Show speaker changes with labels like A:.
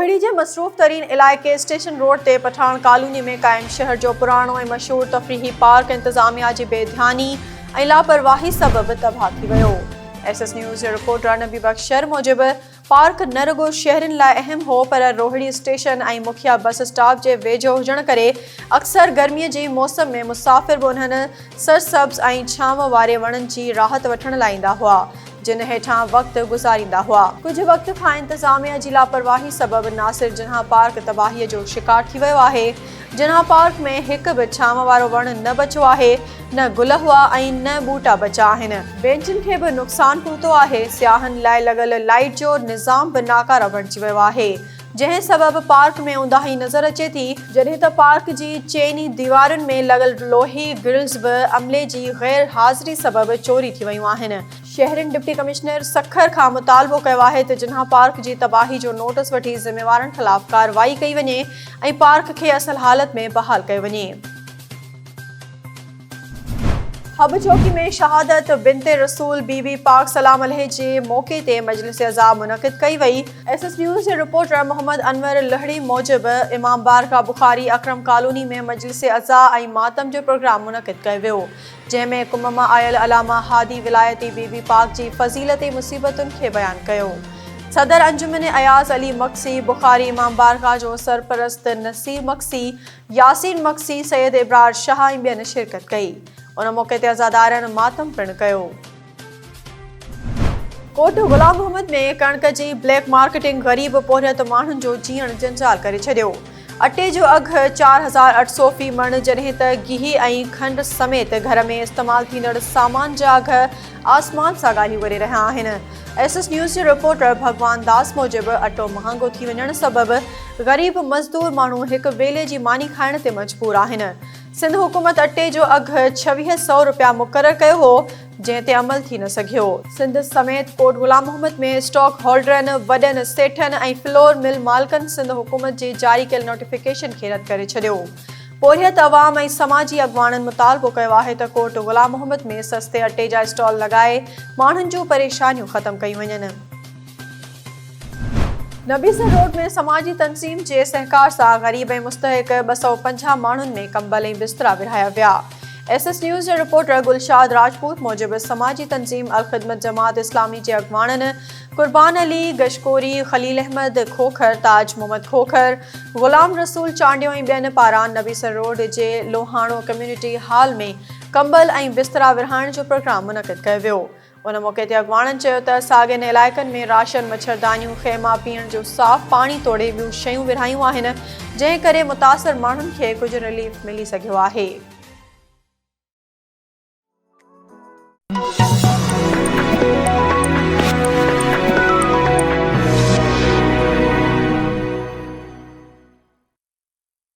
A: रोहिणी के मसरूफ़ तरीन इलाके स्टेशन रोड ते पठान कॉलोनी में कायम शहर जो पुरानो ऐं मशहूर तफरीही पार्क इंतजामिया की बेध्यानी ऐं लापरवाही सबब तबाह थी वियो। SS न्यूज़ जे रिपोर्टर नबी बख्शर मूजिब पार्क न रुगो शहरन लाइ अहम हो पर रोहिणी स्टेशन ऐं मुखिया बस स्टॉप के वेझो हुजण करे अक्सर गर्मी के मौसम में मुसाफ़िर भी उन्हनि सरसब्ज़ ऐं छांव वारे वणन की राहत वठण लाइ ईंदा हुआ, जिन हेठां वक्त गुजारींदा हुआ। कुछ वक्त खां इंतजामिया की लापरवाही सबब नासिर जिन्हा पार्क तबाही जो शिकार थी वियो आहे। जिन्हा पार्क में एक भी छांव वारो वण न बचो आहे, न गुल हुआ ऐं न बूटा बचा आहिनि। बेंचुनि खे भी नुक़सान पहुतो आहे। सियाहन लाइ लगल लाइट जो निज़ाम भी नाकारा बणिजी वियो आहे, जंहिं सबब पार्क में ऊंदाही नज़र अचे थी, जॾहिं त पार्क जी चैनी दीवारुनि में लगल लोही ग्रिल्स भी अमले की गैर हाज़िरी सबब चोरी थी वियूं आहिनि। शहरन डिप्टी कमिश्नर सखर खां मुतालबो कयो आहे त जिन्हा पार्क की तबाही जो नोटिस वठी ज़िम्मेवारनि ख़िलाफ़ कार्रवाई कई वञे ऐं पार्क खे असल हालत में बहाल कयो वञे। हब चौकी में शहादत बिनते रसूल बीबी पाक सलाम अलैहि जे मौके ते मजलिस अज़ा मुनक़िद कई वई। SS न्यूज़ के रिपोर्टर मोहम्मद अनवर लहड़ी मूजिब इमाम बारका बुखारी अकरम कॉलोनी में मजलिस अज़ा ऐं मातम जो प्रोग्राम मुनक़िद कयो वियो, जंहिंमें कुम मां आयल अलामा हादी विलायती बीबी पाक जी फज़ीलत ऐं मुसीबतुनि खे बयान कयो। सदर अंजुमन अयाज अली मक्सी बुखारी इमाम बारका जो सरपरस्त नसीर मक्सी, यासीन मक्सी, सैयद इब्रार शाह ऐं ॿियनि शिरकत कई। उन मौके ते अज़ादारनि मातम पिणु कयो। कोट गुलाम मोहम्मद में कणक की ब्लैक मार्केटिंग गरीब पोरियत माण्हुनि जो जीअण जंजाल करे छॾियो। अटे जो अघ 4800 फी मण, जॾहिं त गिही ऐं खंड समेत घर में इस्तेमाल थींदड़ सामान जा अघ आसमान सां ॻाल्हियूं करे रहिया आहिनि। SS न्यूज़ जे रिपोर्टर भगवान दास मूजिब अटो महांगो थी वञण सबब गरीब मज़दूर माण्हू एक वेले की मानी खाइण ते मजबूर आहिनि। सिंध हुकूमत अटे जो अघ 2600 रुपया मुक़रर कयो हो, जंहिं ते अमल थी न सघियो। सिंध समेत कोट गुलाम मोहम्मद में स्टॉक होल्डरनि, वॾनि सेठनि ऐं फ्लोर मिल मालिकनि सिंध हुकूमत जे जारी कयल नोटिफिकेशन खे रद्द करे छॾियो। पोरियत अवाम ऐं समाजी अॻवाननि मुतालबो कयो आहे त कोट गुलाम मोहम्मद में सस्ते अटे जा स्टॉल लॻाए माण्हुनि जूं परेशानियूं ख़त्म कयूं वञनि। नबीसर रोड में समाजी तंज़ीम के सहकार से गरीब ऐं मुस्तहिक 250 माण्हुनि में कंबल ऐं बिस्तरा विरहाया विया। SS न्यूज़ के रिपोर्टर गुलशाद राजपूत मूजिब समाजी तंज़ीम अल ख़िदमत जमात इस्लामी के अॻवाननि कुर्बान अली गशकोरी, खलील अहमद खोखर, ताज मोहम्मद खोखर, गुलाम रसूल चांडियो ऐं ॿियनि पारां नबीसर रोड के लोहाणो कम्युनिटी हॉल में कंबल ऐं बिस्तरा विरहाइण जो प्रोग्राम मुनक़िद कयो वियो। उन मौके ते अॻवाननि चयो त साॻियनि इलाइक़नि में राशन, मच्छरदानियूं, ख़ैमा, पीअण जो साफ़ पाणी तोड़े ॿियूं शयूं विरहायूं आहिनि, जंहिं करे मुतासिर माण्हुनि खे कुझु रिलीफ मिली सघियो आहे।